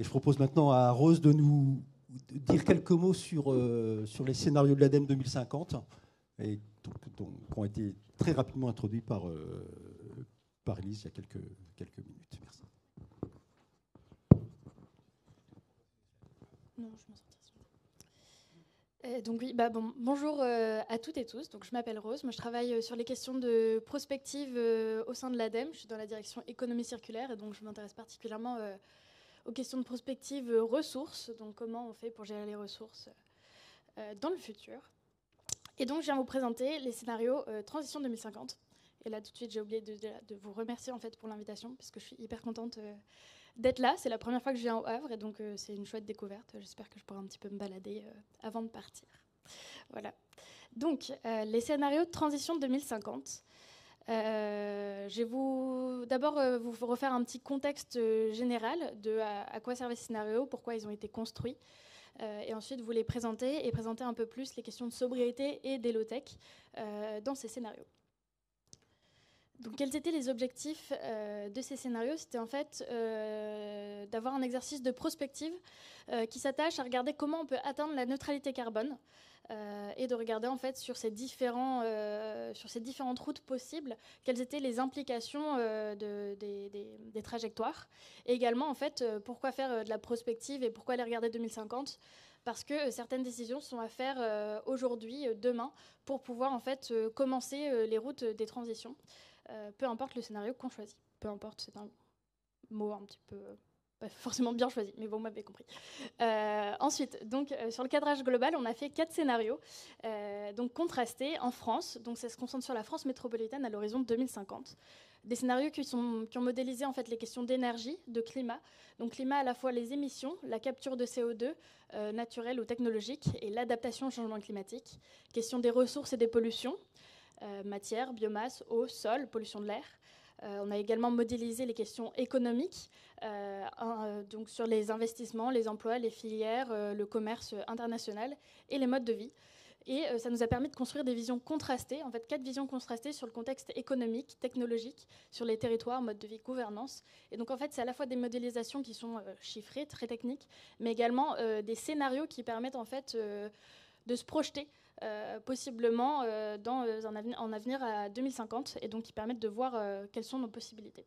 Et je propose maintenant à Rose de nous dire quelques mots sur les scénarios de l'ADEME 2050, et qui ont été très rapidement introduits par Elise il y a quelques minutes. Merci. Non, je m'en sortirai. Donc oui, bonjour à toutes et tous. Donc je m'appelle Rose. Moi, je travaille sur les questions de prospective au sein de l'ADEME. Je suis dans la direction économie circulaire, et donc je m'intéresse particulièrement aux questions de prospective ressources. Donc comment on fait pour gérer les ressources dans le futur. Et donc je viens vous présenter les scénarios Transition 2050. Et là, tout de suite, j'ai oublié de vous remercier en fait pour l'invitation, parce que je suis hyper contente d'être là. C'est la première fois que je viens au Havre, et donc c'est une chouette découverte. J'espère que je pourrai un petit peu me balader avant de partir. Voilà. Donc, les scénarios de transition 2050. Je vais d'abord vous refaire un petit contexte général de à quoi servent ces scénarios, pourquoi ils ont été construits. Et ensuite, vous les présenter et présenter un peu plus les questions de sobriété et d'Elotech dans ces scénarios. Donc, quels étaient les objectifs de ces scénarios? C'était en fait d'avoir un exercice de prospective qui s'attache à regarder comment on peut atteindre la neutralité carbone et de regarder en fait sur ces différentes routes possibles quelles étaient les implications des trajectoires. Et également en fait pourquoi faire de la prospective et pourquoi aller regarder 2050? Parce que certaines décisions sont à faire aujourd'hui, demain, pour pouvoir en fait commencer les routes des transitions. Peu importe le scénario qu'on choisit. Peu importe, c'est un mot un petit peu pas forcément bien choisi, mais vous m'avez compris. Ensuite, donc, sur le cadrage global, on a fait 4 scénarios donc contrastés en France. Donc ça se concentre sur la France métropolitaine à l'horizon 2050. Des scénarios qui ont modélisé en fait les questions d'énergie, de climat. Donc climat à la fois les émissions, la capture de CO2 naturelle ou technologique et l'adaptation au changement climatique. Question des ressources et des pollutions. Matière, biomasse, eau, sol, pollution de l'air. On a également modélisé les questions économiques, donc sur les investissements, les emplois, les filières, le commerce international et les modes de vie. Et ça nous a permis de construire des visions contrastées, en fait 4 visions contrastées sur le contexte économique, technologique, sur les territoires, mode de vie, gouvernance. Et donc en fait c'est à la fois des modélisations qui sont chiffrées, très techniques, mais également des scénarios qui permettent en fait de se projeter possiblement dans un avenir à 2050, et donc qui permettent de voir quelles sont nos possibilités.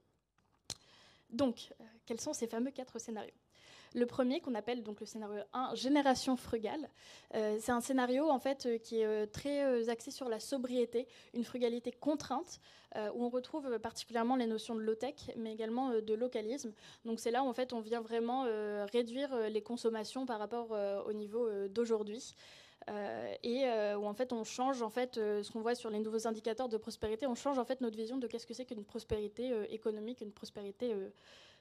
Donc, quels sont ces fameux 4 scénarios? Le premier, qu'on appelle donc le scénario 1, génération frugale, c'est un scénario en fait qui est très axé sur la sobriété, une frugalité contrainte, où on retrouve particulièrement les notions de low-tech, mais également de localisme. Donc c'est là où en fait on vient vraiment réduire les consommations par rapport au niveau d'aujourd'hui. Où en fait on change en fait ce qu'on voit sur les nouveaux indicateurs de prospérité, on change en fait notre vision de qu'est-ce que c'est qu'une prospérité économique, une prospérité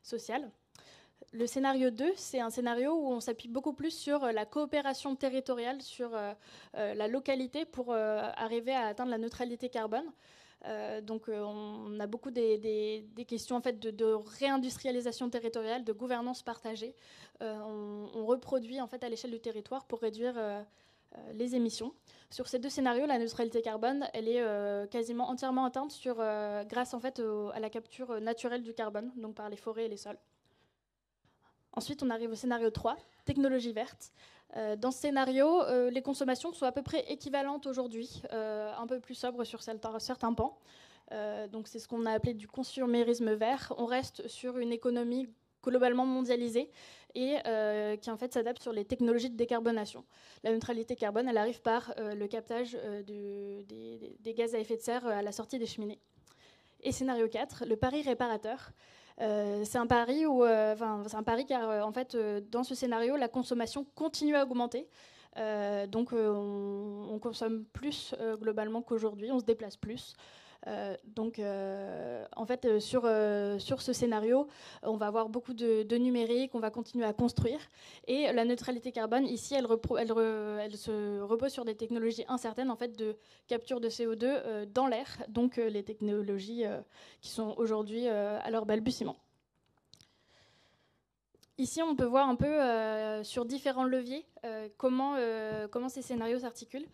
sociale. Le scénario 2, c'est un scénario où on s'appuie beaucoup plus sur la coopération territoriale, sur la localité pour arriver à atteindre la neutralité carbone. Donc on a beaucoup des questions en fait de réindustrialisation territoriale, de gouvernance partagée. On reproduit en fait à l'échelle du territoire pour réduire les émissions. Sur ces 2 scénarios, la neutralité carbone, elle est quasiment entièrement atteinte grâce en fait à la capture naturelle du carbone, donc par les forêts et les sols. Ensuite, on arrive au scénario 3, technologie verte. Dans ce scénario, les consommations sont à peu près équivalentes aujourd'hui, un peu plus sobres sur certains pans. Donc c'est ce qu'on a appelé du consumérisme vert. On reste sur une économie globalement mondialisée et qui en fait s'adapte sur les technologies de décarbonation. La neutralité carbone, elle arrive par le captage des gaz à effet de serre à la sortie des cheminées. Et scénario 4, le pari réparateur. C'est un pari car en fait dans ce scénario la consommation continue à augmenter, donc on consomme plus globalement qu'aujourd'hui, on se déplace plus. En fait, sur ce scénario, on va avoir beaucoup de numérique, on va continuer à construire. Et la neutralité carbone, ici, elle se repose sur des technologies incertaines en fait, de capture de CO2 dans l'air, donc les technologies qui sont aujourd'hui à leur balbutiement. Ici, on peut voir un peu sur différents leviers comment ces scénarios s'articulent.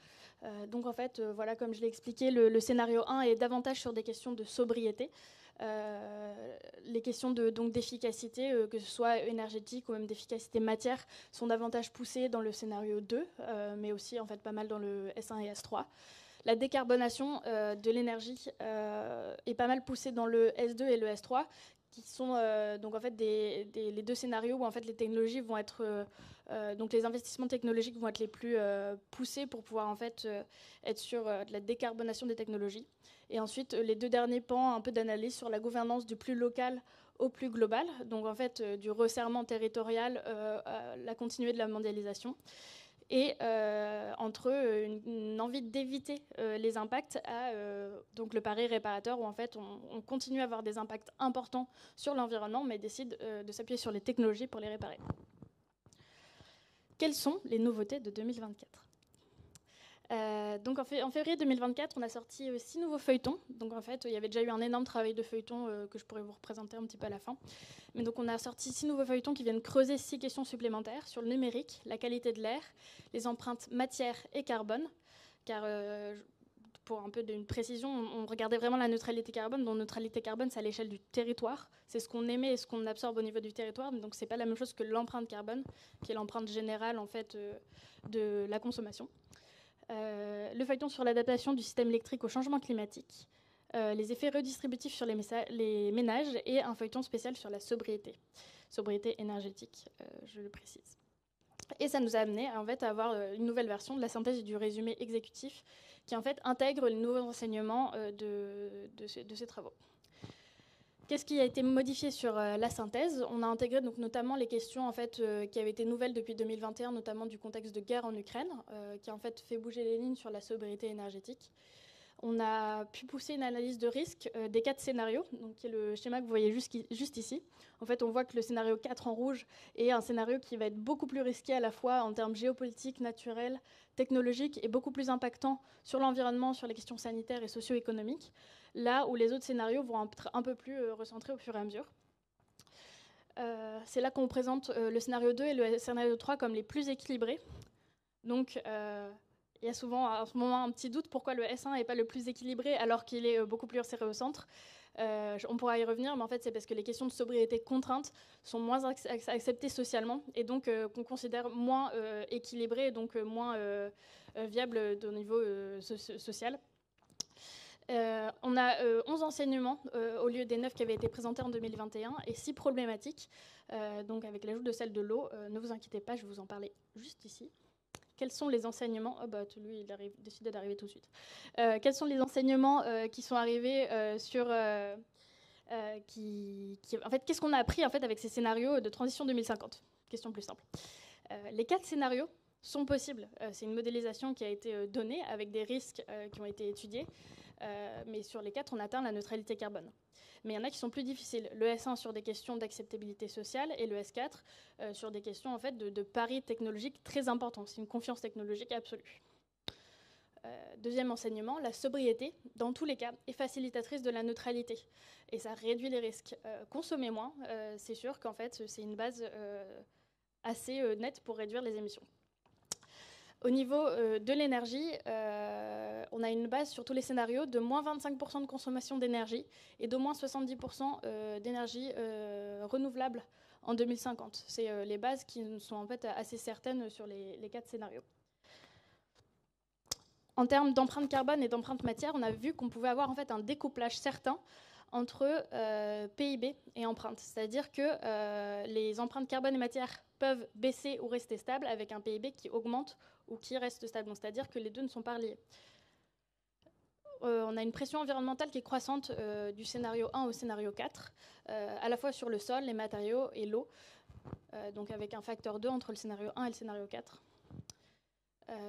Donc en fait, voilà, comme je l'ai expliqué, le scénario 1 est davantage sur des questions de sobriété. Les questions d'efficacité, que ce soit énergétique ou même d'efficacité matière, sont davantage poussées dans le scénario 2, mais aussi en fait pas mal dans le S1 et S3. La décarbonation de l'énergie est pas mal poussée dans le S2 et le S3, qui sont donc en fait les deux scénarios où en fait les technologies vont être donc les investissements technologiques vont être les plus poussés pour pouvoir en fait être sur de la décarbonation des technologies. Et ensuite les deux derniers pans, un peu d'analyse sur la gouvernance du plus local au plus global, donc en fait du resserrement territorial à la continuité de la mondialisation. Et entre une envie d'éviter les impacts à donc le pari réparateur, où en fait on continue à avoir des impacts importants sur l'environnement, mais décide de s'appuyer sur les technologies pour les réparer. Quelles sont les nouveautés de 2024 ? Donc en février 2024, on a sorti 6 nouveaux feuilletons. Donc en fait, il y avait déjà eu un énorme travail de feuilleton que je pourrais vous représenter un petit peu à la fin. Mais donc on a sorti 6 nouveaux feuilletons qui viennent creuser 6 questions supplémentaires sur le numérique, la qualité de l'air, les empreintes matière et carbone. Car pour un peu d'une précision, on regardait vraiment la neutralité carbone. Donc neutralité carbone, c'est à l'échelle du territoire. C'est ce qu'on émet et ce qu'on absorbe au niveau du territoire. Donc c'est pas la même chose que l'empreinte carbone, qui est l'empreinte générale en fait de la consommation. Le feuilleton sur l'adaptation du système électrique au changement climatique, les effets redistributifs sur les ménages et un feuilleton spécial sur la sobriété énergétique, je le précise. Et ça nous a amené en fait, à avoir une nouvelle version de la synthèse et du résumé exécutif qui en fait intègre les nouveaux enseignements de ces travaux. Qu'est-ce qui a été modifié sur la synthèse ? On a intégré donc, notamment les questions en fait, qui avaient été nouvelles depuis 2021, notamment du contexte de guerre en Ukraine, qui a en fait fait bouger les lignes sur la sobriété énergétique. On a pu pousser une analyse de risque des 4 scénarios, donc qui est le schéma que vous voyez juste ici. En fait, on voit que le scénario 4 en rouge est un scénario qui va être beaucoup plus risqué à la fois en termes géopolitiques, naturels, technologiques et beaucoup plus impactant sur l'environnement, sur les questions sanitaires et socio-économiques, là où les autres scénarios vont être un peu plus recentrés au fur et à mesure. C'est là qu'on présente le scénario 2 et le scénario 3 comme les plus équilibrés. Donc, il y a souvent en ce moment un petit doute pourquoi le S1 n'est pas le plus équilibré alors qu'il est beaucoup plus resserré au centre. On pourra y revenir, mais en fait c'est parce que les questions de sobriété contrainte sont moins acceptées socialement et donc qu'on considère moins équilibrées et donc moins viables au niveau social. On a 11 enseignements au lieu des 9 qui avaient été présentés en 2021 et 6 problématiques, donc avec l'ajout de celle de l'eau. Ne vous inquiétez pas, je vais vous en parler juste ici. Quels sont les enseignements lui, il a décidé d'arriver tout de suite. Quels sont les enseignements qui sont arrivés sur... en fait, qu'est-ce qu'on a appris en fait, avec ces scénarios de transition 2050 ? Question plus simple. Les 4 scénarios sont possibles. C'est une modélisation qui a été donnée avec des risques qui ont été étudiés. Mais sur les 4, on atteint la neutralité carbone. Mais il y en a qui sont plus difficiles. Le S1 sur des questions d'acceptabilité sociale et le S4 sur des questions en fait, de pari technologique très importants. C'est une confiance technologique absolue. Deuxième enseignement, la sobriété, dans tous les cas, est facilitatrice de la neutralité. Et ça réduit les risques. Consommer moins, c'est sûr qu'en fait, c'est une base assez nette pour réduire les émissions. Au niveau de l'énergie, on a une base sur tous les scénarios de moins 25% de consommation d'énergie et d'au moins 70% d'énergie renouvelable en 2050. C'est les bases qui sont en fait assez certaines sur les 4 scénarios. En termes d'empreinte carbone et d'empreinte matière, on a vu qu'on pouvait avoir en fait un découplage certain entre PIB et empreinte. C'est-à-dire que les empreintes carbone et matière peuvent baisser ou rester stables avec un PIB qui augmente ou qui reste stable. C'est-à-dire que les deux ne sont pas reliés. On a une pression environnementale qui est croissante du scénario 1 au scénario 4, à la fois sur le sol, les matériaux et l'eau, donc avec un facteur 2 entre le scénario 1 et le scénario 4.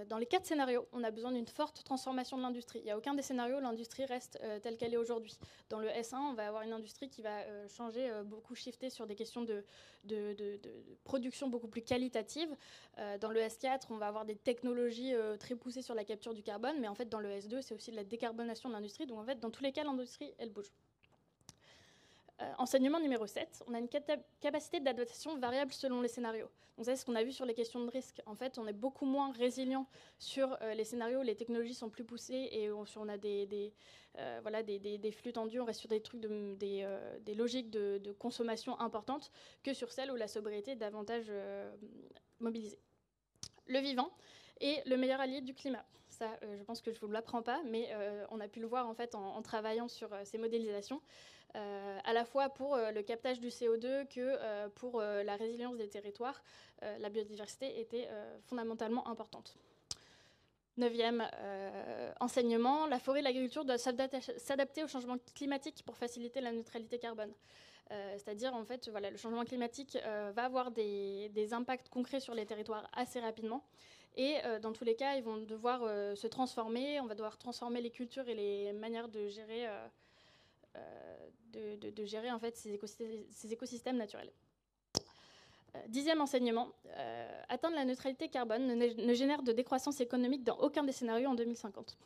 Dans les 4 scénarios, on a besoin d'une forte transformation de l'industrie. Il n'y a aucun des scénarios où l'industrie reste telle qu'elle est aujourd'hui. Dans le S1, on va avoir une industrie qui va changer, beaucoup shifter sur des questions de production beaucoup plus qualitative. Dans le S4, on va avoir des technologies très poussées sur la capture du carbone, mais en fait, dans le S2, c'est aussi de la décarbonation de l'industrie. Donc en fait, dans tous les cas, l'industrie, elle bouge. Enseignement numéro 7, on a une capacité d'adaptation variable selon les scénarios. Donc ça, c'est ce qu'on a vu sur les questions de risque. En fait, on est beaucoup moins résilient sur les scénarios où les technologies sont plus poussées et où on a des flux tendus, on reste sur des trucs, des logiques de consommation importantes que sur celles où la sobriété est davantage mobilisée. Le vivant est le meilleur allié du climat. Ça, je pense que je ne vous l'apprends pas, mais on a pu le voir en fait en travaillant sur ces modélisations. À la fois pour le captage du CO2 que pour la résilience des territoires, la biodiversité était fondamentalement importante. 9e enseignement, la forêt et l'agriculture doivent s'adapter au changement climatique pour faciliter la neutralité carbone. C'est-à-dire, en fait, voilà, le changement climatique va avoir des impacts concrets sur les territoires assez rapidement. Et dans tous les cas, ils vont devoir se transformer. On va devoir transformer les cultures et les manières de gérer gérer en fait ces écosystèmes naturels. 10e enseignement, atteindre la neutralité carbone ne génère de décroissance économique dans aucun des scénarios en 2050.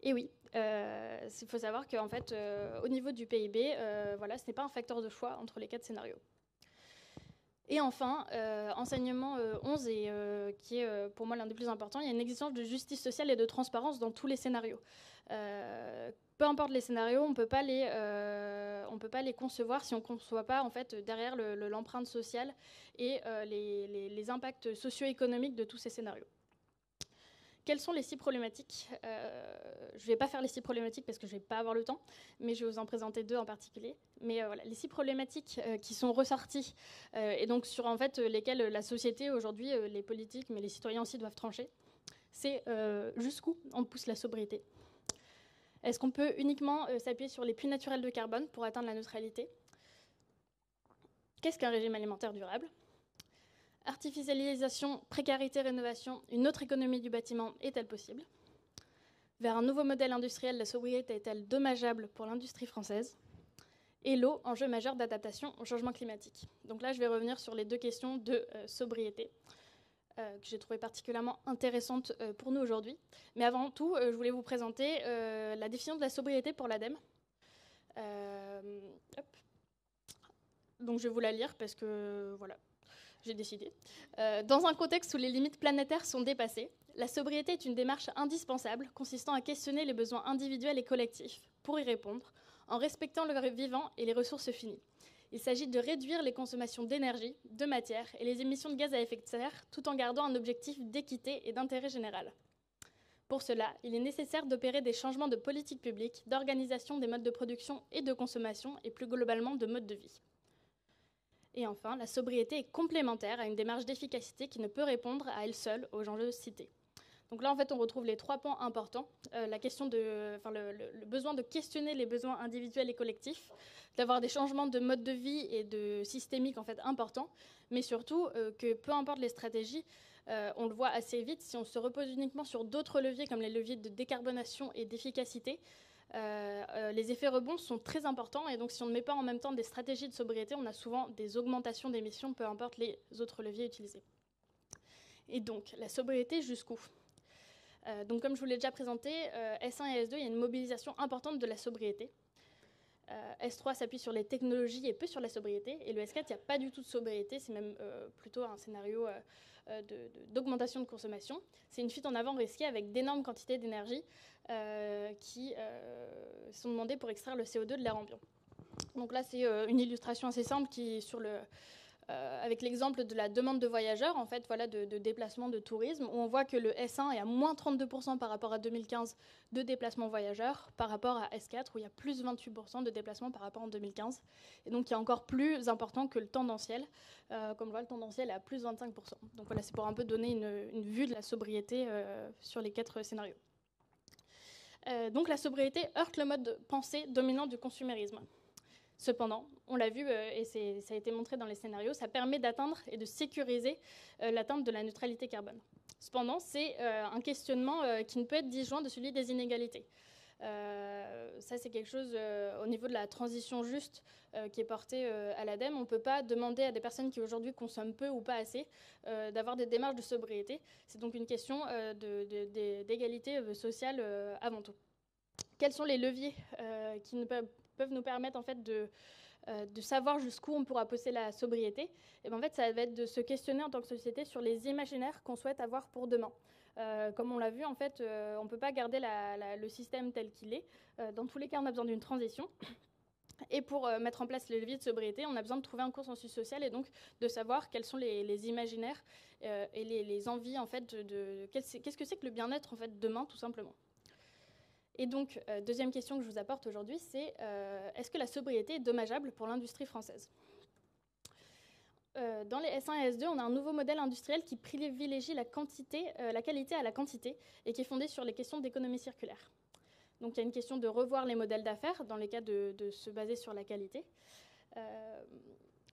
Et oui, il faut savoir qu'en fait, au niveau du PIB, voilà, ce n'est pas un facteur de choix entre les 4 scénarios. Et enfin, enseignement 11, et qui est pour moi l'un des plus importants, il y a une exigence de justice sociale et de transparence dans tous les scénarios. Peu importe les scénarios, on ne peut pas les concevoir si on ne conçoit pas en fait, derrière l'empreinte sociale et les impacts socio-économiques de tous ces scénarios. Quelles sont les 6 problématiques ? Je ne vais pas faire les 6 problématiques parce que je ne vais pas avoir le temps, mais je vais vous en présenter 2 en particulier. Mais voilà, les 6 problématiques qui sont ressorties et donc sur en fait, lesquelles la société aujourd'hui, les politiques, mais les citoyens aussi doivent trancher, c'est jusqu'où on pousse la sobriété. Est-ce qu'on peut uniquement s'appuyer sur les puits naturels de carbone pour atteindre la neutralité ? Qu'est-ce qu'un régime alimentaire durable ? Artificialisation, précarité, rénovation, une autre économie du bâtiment est-elle possible ? Vers un nouveau modèle industriel, la sobriété est-elle dommageable pour l'industrie française ? Et l'eau, enjeu majeur d'adaptation au changement climatique. Donc là, je vais revenir sur les 2 questions de sobriété que j'ai trouvées particulièrement intéressantes pour nous aujourd'hui. Mais avant tout, je voulais vous présenter la définition de la sobriété pour l'ADEME. Donc je vais vous la lire parce que voilà. J'ai décidé. Dans un contexte où les limites planétaires sont dépassées, la sobriété est une démarche indispensable consistant à questionner les besoins individuels et collectifs pour y répondre, en respectant le vivant et les ressources finies. Il s'agit de réduire les consommations d'énergie, de matière et les émissions de gaz à effet de serre, tout en gardant un objectif d'équité et d'intérêt général. Pour cela, il est nécessaire d'opérer des changements de politique publique, d'organisation des modes de production et de consommation, et plus globalement de mode de vie. Et enfin, la sobriété est complémentaire à une démarche d'efficacité qui ne peut répondre à elle seule aux enjeux cités. Donc là, en fait, on retrouve les 3 points importants. La question le besoin de questionner les besoins individuels et collectifs, d'avoir des changements de mode de vie et de systémique en fait, importants, mais surtout que peu importe les stratégies, on le voit assez vite, si on se repose uniquement sur d'autres leviers comme les leviers de décarbonation et d'efficacité, les effets rebonds sont très importants et donc si on ne met pas en même temps des stratégies de sobriété, on a souvent des augmentations d'émissions, peu importe les autres leviers utilisés. Et donc, la sobriété jusqu'où ? Donc comme je vous l'ai déjà présenté, S1 et S2, il y a une mobilisation importante de la sobriété. S3 s'appuie sur les technologies et peu sur la sobriété. Et le S4, il n'y a pas du tout de sobriété, c'est même plutôt un scénario d'augmentation de consommation. C'est une fuite en avant risquée avec d'énormes quantités d'énergie qui sont demandées pour extraire le CO2 de l'air ambiant. Donc là, c'est une illustration assez simple qui, avec l'exemple de la demande de voyageurs, en fait, voilà, de déplacement de tourisme, où on voit que le S1 est à moins 32% par rapport à 2015 de déplacements voyageurs, par rapport à S4, où il y a plus 28% de déplacements par rapport à 2015. Et donc, il y a encore plus important que le tendanciel. Comme on voit, le tendanciel est à plus 25%. Donc voilà, c'est pour un peu donner une vue de la sobriété sur les 4 scénarios. Donc la sobriété heurte le mode de pensée dominant du consumérisme. Cependant, on l'a vu et ça a été montré dans les scénarios, ça permet d'atteindre et de sécuriser l'atteinte de la neutralité carbone. Cependant, c'est un questionnement qui ne peut être disjoint de celui des inégalités. Ça, c'est quelque chose au niveau de la transition juste qui est portée à l'ADEME. On ne peut pas demander à des personnes qui aujourd'hui consomment peu ou pas assez d'avoir des démarches de sobriété. C'est donc une question d'égalité sociale avant tout. Quels sont les leviers qui peuvent nous permettre en fait de savoir jusqu'où on pourra pousser la sobriété, et en fait, ça va être de se questionner en tant que société sur les imaginaires qu'on souhaite avoir pour demain. Comme on l'a vu, en fait, on ne peut pas garder le système tel qu'il est. Dans tous les cas, on a besoin d'une transition. Et pour mettre en place les leviers de sobriété, on a besoin de trouver un consensus social et donc de savoir quels sont les imaginaires et les envies, en fait, qu'est-ce que c'est que le bien-être, en fait, demain, tout simplement. Et donc, deuxième question que je vous apporte aujourd'hui, c'est est-ce que la sobriété est dommageable pour l'industrie française ? Dans les S1 et S2, on a un nouveau modèle industriel qui privilégie la qualité à la quantité et qui est fondé sur les questions d'économie circulaire. Donc il y a une question de revoir les modèles d'affaires dans les cas de se baser sur la qualité.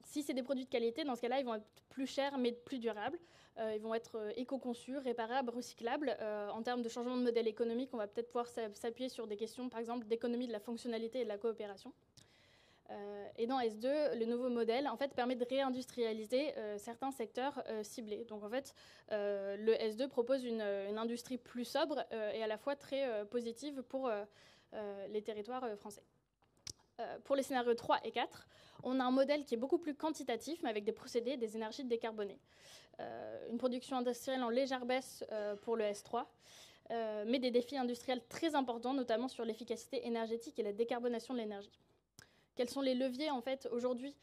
Si c'est des produits de qualité, dans ce cas-là, ils vont être plus chers mais plus durables. Ils vont être éco-conçus, réparables, recyclables. En termes de changement de modèle économique, on va peut-être pouvoir s'appuyer sur des questions, par exemple, d'économie de la fonctionnalité et de la coopération. Et dans S2, le nouveau modèle en fait, permet de réindustrialiser certains secteurs ciblés. Donc en fait, le S2 propose une industrie plus sobre et à la fois très positive pour les territoires français. Pour les scénarios 3 et 4, on a un modèle qui est beaucoup plus quantitatif, mais avec des procédés et des énergies décarbonées. Une production industrielle en légère baisse pour le S3, mais des défis industriels très importants, notamment sur l'efficacité énergétique et la décarbonation de l'énergie. Quels sont les leviers en fait aujourd'hui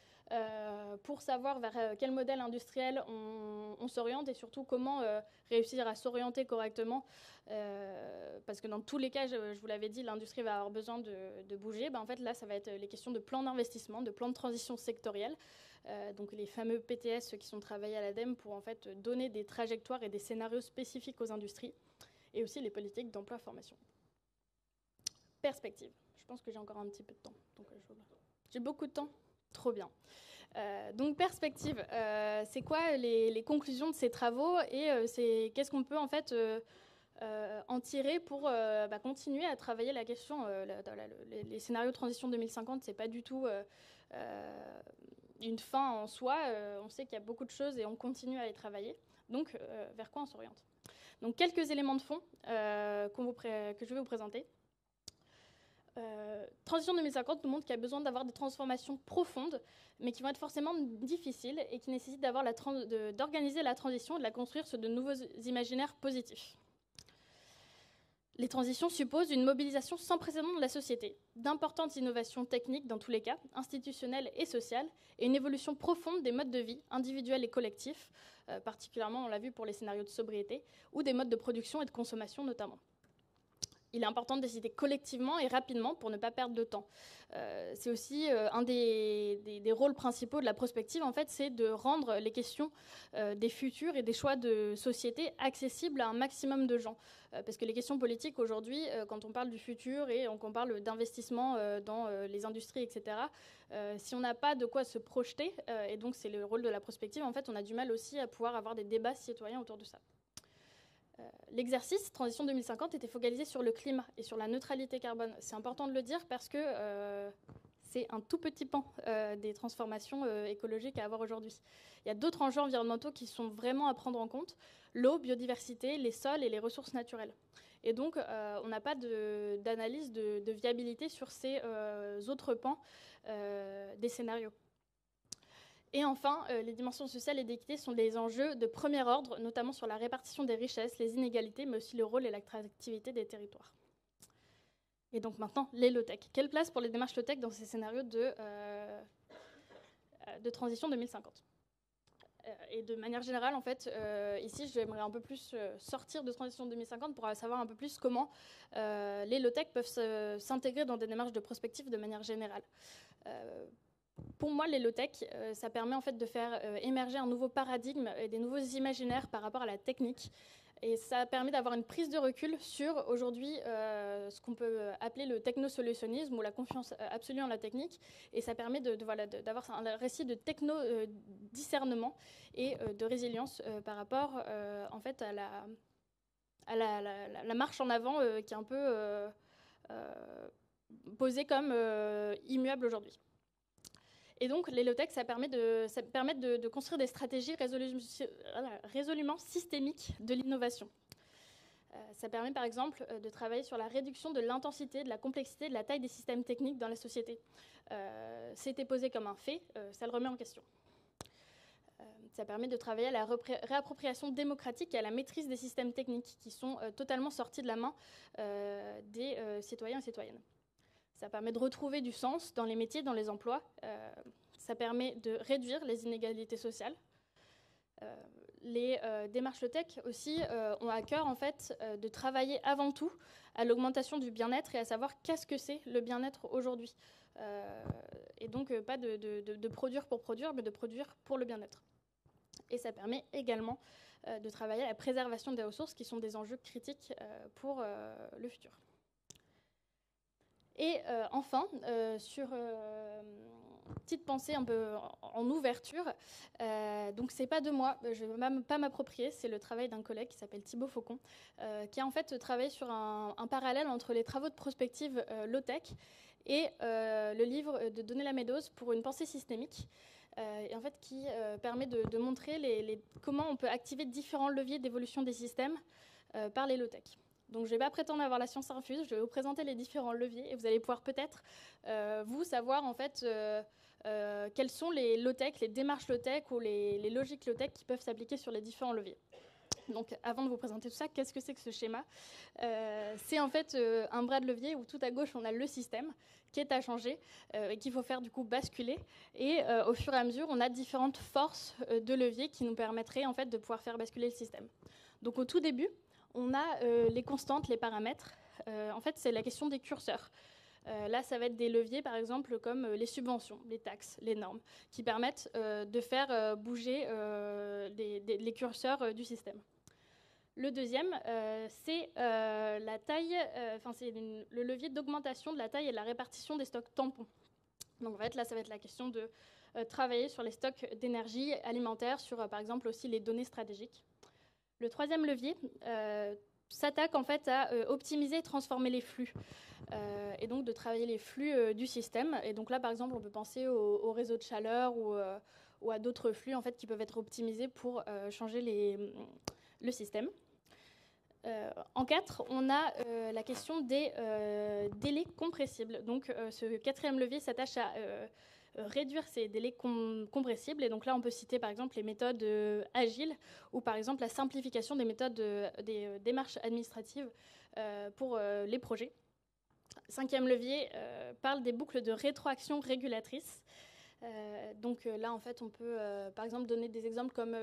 pour savoir vers quel modèle industriel on s'oriente et surtout comment réussir à s'orienter correctement parce que dans tous les cas, je vous l'avais dit, l'industrie va avoir besoin de bouger. En fait, là, ça va être les questions de plan d'investissement, de plan de transition sectorielle, donc les fameux PTS qui sont travaillés à l'ADEME pour en fait donner des trajectoires et des scénarios spécifiques aux industries et aussi les politiques d'emploi-formation. Perspective. Je pense que j'ai encore un petit peu de temps, donc j'ai beaucoup de temps. Trop bien. Donc perspective, c'est quoi les conclusions de ces travaux et qu'est-ce qu'on peut en fait en tirer pour continuer à travailler la question. Les scénarios de transition 2050, c'est pas du tout une fin en soi. On sait qu'il y a beaucoup de choses et on continue à les travailler. Donc vers quoi on s'oriente? Donc quelques éléments de fond que je vais vous présenter. Transition 2050 nous montre qu'il y a besoin d'avoir des transformations profondes, mais qui vont être forcément difficiles et qui nécessitent d'organiser la transition et de la construire sur de nouveaux imaginaires positifs. Les transitions supposent une mobilisation sans précédent de la société, d'importantes innovations techniques dans tous les cas, institutionnelles et sociales, et une évolution profonde des modes de vie, individuels et collectifs, particulièrement on l'a vu pour les scénarios de sobriété, ou des modes de production et de consommation notamment. Il est important de décider collectivement et rapidement pour ne pas perdre de temps. C'est aussi un des rôles principaux de la prospective, en fait, c'est de rendre les questions des futurs et des choix de société accessibles à un maximum de gens. Parce que les questions politiques aujourd'hui, quand on parle du futur et qu'on parle d'investissement dans les industries, etc., si on n'a pas de quoi se projeter, et donc c'est le rôle de la prospective, en fait, on a du mal aussi à pouvoir avoir des débats citoyens autour de ça. L'exercice Transition 2050 était focalisé sur le climat et sur la neutralité carbone. C'est important de le dire parce que c'est un tout petit pan des transformations écologiques à avoir aujourd'hui. Il y a d'autres enjeux environnementaux qui sont vraiment à prendre en compte: l'eau, biodiversité, les sols et les ressources naturelles. Et donc, on n'a pas d'analyse de viabilité sur ces autres pans des scénarios. Et enfin, les dimensions sociales et d'équité sont des enjeux de premier ordre, notamment sur la répartition des richesses, les inégalités, mais aussi le rôle et l'attractivité des territoires. Et donc maintenant, les low-tech. Quelle place pour les démarches low-tech dans ces scénarios de transition 2050 ? Et de manière générale, en fait, ici, j'aimerais un peu plus sortir de transition 2050 pour savoir un peu plus comment les low-tech peuvent s'intégrer dans des démarches de prospective de manière générale. Pour moi, les low-tech, ça permet en fait de faire émerger un nouveau paradigme et des nouveaux imaginaires par rapport à la technique. Et ça permet d'avoir une prise de recul sur, aujourd'hui, ce qu'on peut appeler le technosolutionnisme ou la confiance absolue en la technique. Et ça permet d'avoir un récit de techno-discernement et de résilience par rapport en fait, à la marche en avant qui est un peu posée comme immuable aujourd'hui. Et donc, les low-tech, ça permet de construire des stratégies résolument systémiques de l'innovation. Ça permet par exemple de travailler sur la réduction de l'intensité, de la complexité, de la taille des systèmes techniques dans la société. C'était posé comme un fait, ça le remet en question. Ça permet de travailler à la réappropriation démocratique et à la maîtrise des systèmes techniques qui sont totalement sortis de la main des citoyens et citoyennes. Ça permet de retrouver du sens dans les métiers, dans les emplois. Ça permet de réduire les inégalités sociales. Les démarches low-tech aussi ont à cœur en fait, de travailler avant tout à l'augmentation du bien-être et à savoir qu'est-ce que c'est le bien-être aujourd'hui. Et donc pas de produire pour produire, mais de produire pour le bien-être. Et ça permet également de travailler à la préservation des ressources qui sont des enjeux critiques pour le futur. Et enfin, sur petite pensée un peu en ouverture, donc c'est pas de moi, je ne vais pas m'approprier, c'est le travail d'un collègue qui s'appelle Thibaut Faucon, qui a en fait travaillé sur un parallèle entre les travaux de prospective low-tech et le livre de Donella Meadows pour une pensée systémique. Et en fait, qui permet de montrer comment on peut activer différents leviers d'évolution des systèmes par les low-tech. Donc je ne vais pas prétendre avoir la science infuse, je vais vous présenter les différents leviers et vous allez pouvoir peut-être, vous, savoir en fait quels sont les low-tech, les démarches low-tech ou les logiques low-tech qui peuvent s'appliquer sur les différents leviers. Donc avant de vous présenter tout ça, qu'est-ce que c'est que ce schéma ? C'est en fait un bras de levier où tout à gauche on a le système qui est à changer et qu'il faut faire du coup basculer. Et au fur et à mesure, on a différentes forces de levier qui nous permettraient en fait de pouvoir faire basculer le système. Donc au tout début, on a les constantes, les paramètres. En fait, c'est la question des curseurs. Là, ça va être des leviers, par exemple, comme les subventions, les taxes, les normes, qui permettent de faire bouger les curseurs du système. Le deuxième, c'est la taille, c'est le levier d'augmentation de la taille et de la répartition des stocks tampons. Donc, en fait, là, ça va être la question de travailler sur les stocks d'énergie alimentaire, sur, par exemple, aussi les données stratégiques. Le troisième levier s'attaque en fait à optimiser et transformer les flux, et donc de travailler les flux du système. Et donc là, par exemple, on peut penser au réseau de chaleur ou à d'autres flux en fait, qui peuvent être optimisés pour changer le système. En 4, on a la question des délais compressibles. Donc ce quatrième levier s'attache à réduire ces délais compressibles. Et donc là, on peut citer par exemple les méthodes agiles ou par exemple la simplification des méthodes des démarches administratives pour les projets. Cinquième levier parle des boucles de rétroaction régulatrice. Donc là, en fait, on peut par exemple donner des exemples comme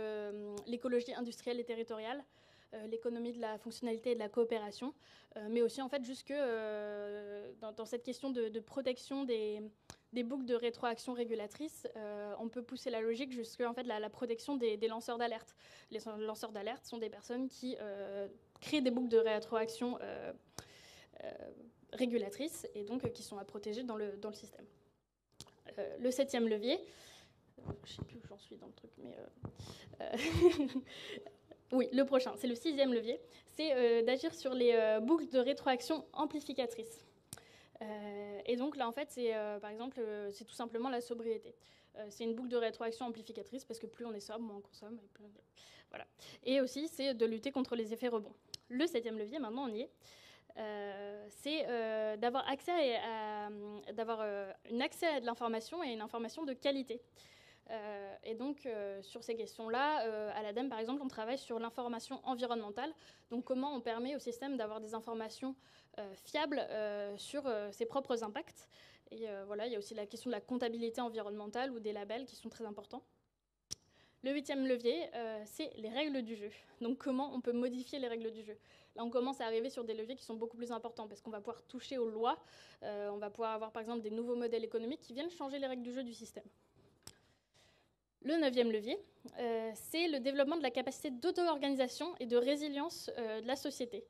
l'écologie industrielle et territoriale, l'économie de la fonctionnalité et de la coopération, mais aussi en fait jusque dans cette question de protection des boucles de rétroaction régulatrice, on peut pousser la logique jusqu'à en fait, la protection des lanceurs d'alerte. Les lanceurs d'alerte sont des personnes qui créent des boucles de rétroaction régulatrices et donc qui sont à protéger dans le système. Le septième levier, je ne sais plus où j'en suis dans le truc, mais... oui, le prochain, c'est le sixième levier, c'est d'agir sur les boucles de rétroaction amplificatrices. Et donc là, en fait, c'est par exemple, c'est tout simplement la sobriété. C'est une boucle de rétroaction amplificatrice parce que plus on est sobre, moins on consomme. Voilà. Et aussi, c'est de lutter contre les effets rebonds. Le septième levier, maintenant on y est, c'est d'avoir accès d'avoir un accès à de l'information et une information de qualité. Et donc, sur ces questions-là, à l'ADEME, par exemple, on travaille sur l'information environnementale. Donc, comment on permet au système d'avoir des informations fiables sur ses propres impacts. Et voilà, il y a aussi la question de la comptabilité environnementale ou des labels qui sont très importants. Le huitième levier, c'est les règles du jeu. Donc, comment on peut modifier les règles du jeu. Là, on commence à arriver sur des leviers qui sont beaucoup plus importants parce qu'on va pouvoir toucher aux lois. On va pouvoir avoir, par exemple, des nouveaux modèles économiques qui viennent changer les règles du jeu du système. Le neuvième levier, c'est le développement de la capacité d'auto-organisation et de résilience de la société.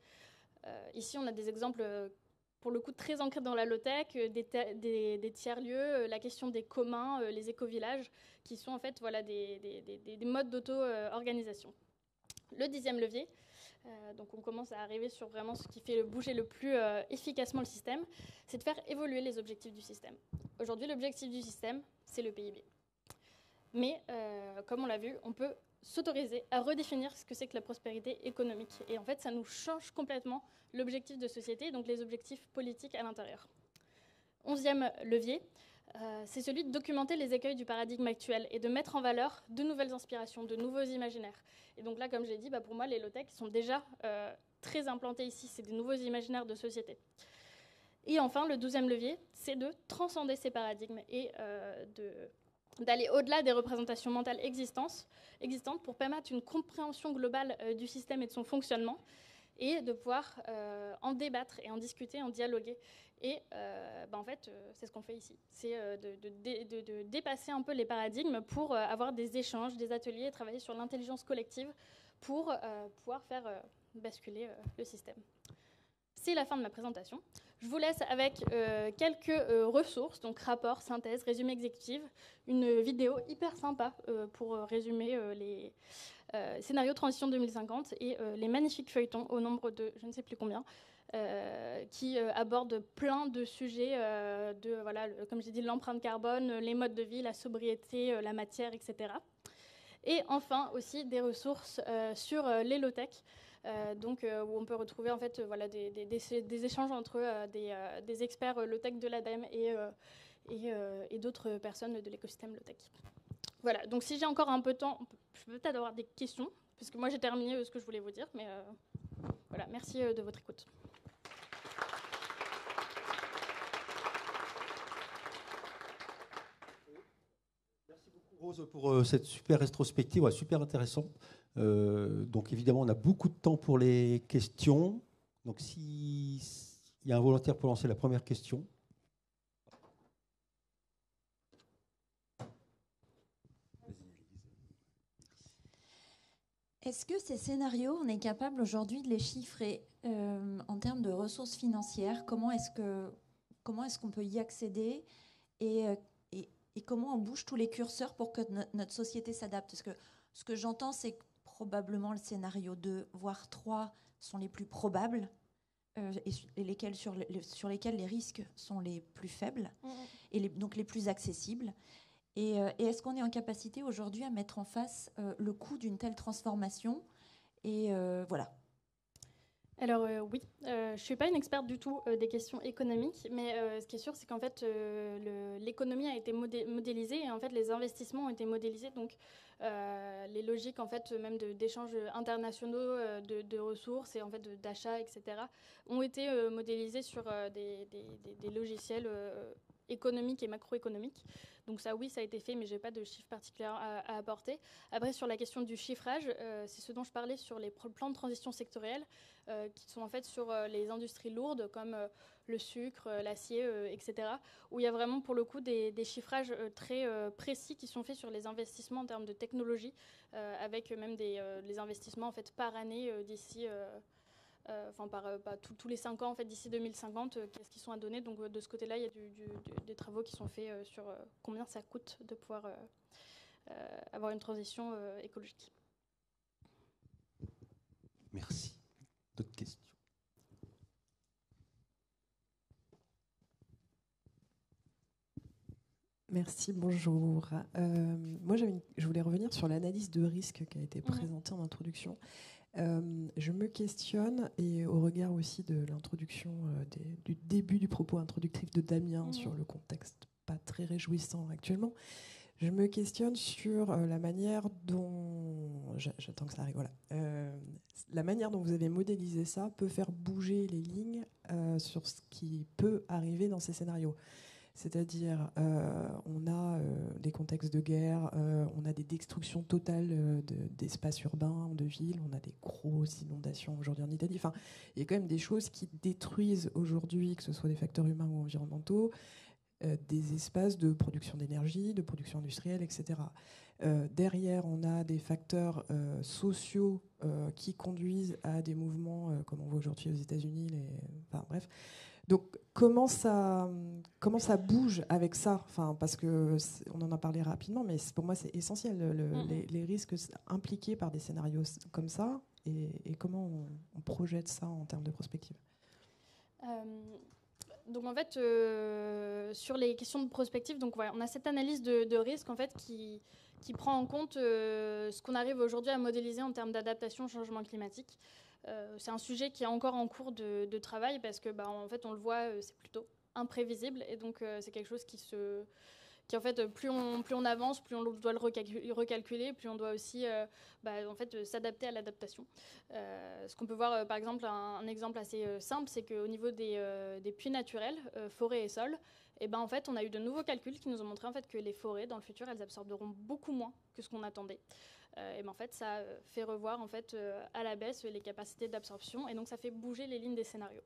Ici, on a des exemples, pour le coup, très ancrés dans la low-tech, des tiers-lieux, la question des communs, les éco-villages, qui sont en fait voilà, des modes d'auto-organisation. Le dixième levier, donc on commence à arriver sur vraiment ce qui fait bouger le plus efficacement le système, c'est de faire évoluer les objectifs du système. Aujourd'hui, l'objectif du système, c'est le PIB. Mais, comme on l'a vu, on peut s'autoriser à redéfinir ce que c'est que la prospérité économique. Et en fait, ça nous change complètement l'objectif de société, donc les objectifs politiques à l'intérieur. 11e levier, c'est celui de documenter les écueils du paradigme actuel et de mettre en valeur de nouvelles inspirations, de nouveaux imaginaires. Et donc là, comme je l'ai dit, pour moi, les low-tech sont déjà très implantés ici. C'est des nouveaux imaginaires de société. Et enfin, le 12e levier, c'est de transcender ces paradigmes et d'aller au-delà des représentations mentales existantes pour permettre une compréhension globale du système et de son fonctionnement et de pouvoir en débattre et en discuter, en dialoguer. Et en fait, c'est ce qu'on fait ici. C'est de dépasser un peu les paradigmes pour avoir des échanges, des ateliers, et travailler sur l'intelligence collective pour pouvoir faire basculer le système. C'est la fin de ma présentation. Je vous laisse avec quelques ressources, donc rapports, synthèses, résumés exécutifs, une vidéo hyper sympa pour résumer les scénarios transition 2050 et les magnifiques feuilletons au nombre de je ne sais plus combien, qui abordent plein de sujets, comme j'ai dit, l'empreinte carbone, les modes de vie, la sobriété, la matière, etc. Et enfin aussi des ressources sur les low-tech, où on peut retrouver en fait, des échanges entre des experts low-tech de l'ADEME et d'autres personnes de l'écosystème low-tech. Voilà, donc si j'ai encore un peu de temps, je peux peut-être avoir des questions, parce que moi j'ai terminé ce que je voulais vous dire, mais voilà, merci de votre écoute. Merci beaucoup Rose pour cette super rétrospective, ouais, super intéressant. Donc évidemment, on a beaucoup de temps pour les questions. Donc s'il y a un volontaire pour lancer la première question. Est-ce que ces scénarios, on est capable aujourd'hui de les chiffrer en termes de ressources financières? Comment est-ce qu'on peut y accéder et comment on bouge tous les curseurs pour que notre société s'adapte? Parce que ce que j'entends, c'est que probablement le scénario 2, voire 3 sont les plus probables et sur lesquels les risques sont les plus faibles et donc les plus accessibles. Et est-ce qu'on est en capacité aujourd'hui à mettre en face le coût d'une telle transformation? Et voilà. Alors oui, je ne suis pas une experte du tout des questions économiques, mais ce qui est sûr, c'est qu'en fait, l'économie a été modélisée et en fait, les investissements ont été modélisés. Donc, les logiques en fait, même d'échanges internationaux de ressources et en fait, d'achat, etc., ont été modélisées sur des logiciels économiques et macroéconomiques. Donc ça, oui, ça a été fait, mais je n'ai pas de chiffres particuliers à apporter. Après, sur la question du chiffrage, c'est ce dont je parlais sur les plans de transition sectorielle, qui sont en fait sur les industries lourdes, comme le sucre, l'acier, etc., où il y a vraiment, pour le coup, des chiffrages très précis qui sont faits sur les investissements en termes de technologie, avec même les investissements en fait, par année d'ici... tous les 5 ans en fait, d'ici 2050, qu'est-ce qu'ils sont à donner. Donc de ce côté-là, il y a des travaux qui sont faits sur combien ça coûte de pouvoir avoir une transition écologique. Merci. D'autres questions? Merci, bonjour. Moi, je voulais revenir sur l'analyse de risque qui a été présentée en introduction. Je me questionne, et au regard aussi de l'introduction, du début du propos introductif de Damien sur le contexte pas très réjouissant actuellement, je me questionne sur la manière dont... J'attends que ça arrive, voilà. La manière dont vous avez modélisé ça peut faire bouger les lignes sur ce qui peut arriver dans ces scénarios. C'est-à-dire, on a des contextes de guerre, on a des destructions totales d'espaces urbains, de villes, on a des grosses inondations aujourd'hui en Italie. Enfin, il y a quand même des choses qui détruisent aujourd'hui, que ce soit des facteurs humains ou environnementaux, des espaces de production d'énergie, de production industrielle, etc. Derrière, on a des facteurs sociaux qui conduisent à des mouvements, comme on voit aujourd'hui aux États-Unis. Enfin, bref. Donc, comment ça bouge avec ça? Enfin, parce qu'on en a parlé rapidement, mais pour moi, c'est essentiel, les risques impliqués par des scénarios comme ça, et comment on projette ça en termes de prospective. Donc en fait, sur les questions de prospective, donc voilà, on a cette analyse de risque en fait qui qui prend en compte ce qu'on arrive aujourd'hui à modéliser en termes d'adaptation au changement climatique. C'est un sujet qui est encore en cours de travail parce que, en fait, on le voit, c'est plutôt imprévisible, et donc c'est quelque chose qui en fait, plus on avance, plus on doit le recalculer, plus on doit aussi en fait, s'adapter à l'adaptation. Ce qu'on peut voir, par exemple, un exemple assez simple, c'est qu'au niveau des puits naturels, forêts et sols, en fait, on a eu de nouveaux calculs qui nous ont montré en fait, que les forêts, dans le futur, elles absorberont beaucoup moins que ce qu'on attendait. En fait, ça fait revoir en fait, à la baisse les capacités d'absorption, et donc ça fait bouger les lignes des scénarios.